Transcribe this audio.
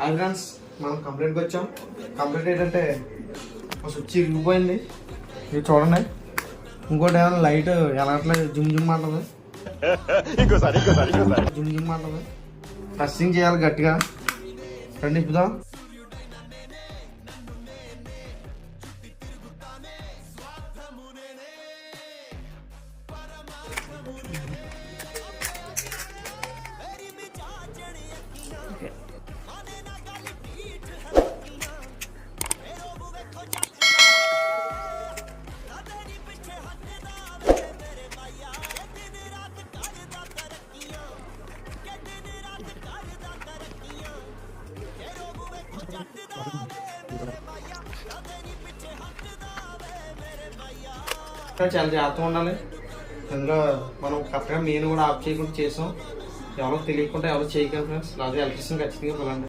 Hi friends, మనం కంప్లీట్గా వచ్చాం. కంప్లీట్ ఏంటంటే స్విచ్ ఇరిగిపోయింది, ఇది చూడండి. ఇంకోటి ఏమైనా లైట్ ఎలాగట్లేదు, జుమ్ జుమ్ అంటుంది, జుమ్ జుమ్ అంటుంది. టెస్టింగ్ చేయాలి గట్టిగా. రండి ఇప్పుదాం. చాలా జాగ్రత్తగా ఉండాలి. అందులో మనం కరెక్ట్గా మెయిన్ కూడా ఆఫ్ చేయకుండా చేసాం. ఎవరో తెలియకుండా ఎవరో చేయగలం ఫ్రెండ్స్. అలాగే ఎలక్ట్రిసిటీ ఖచ్చితంగా పిల్లండి.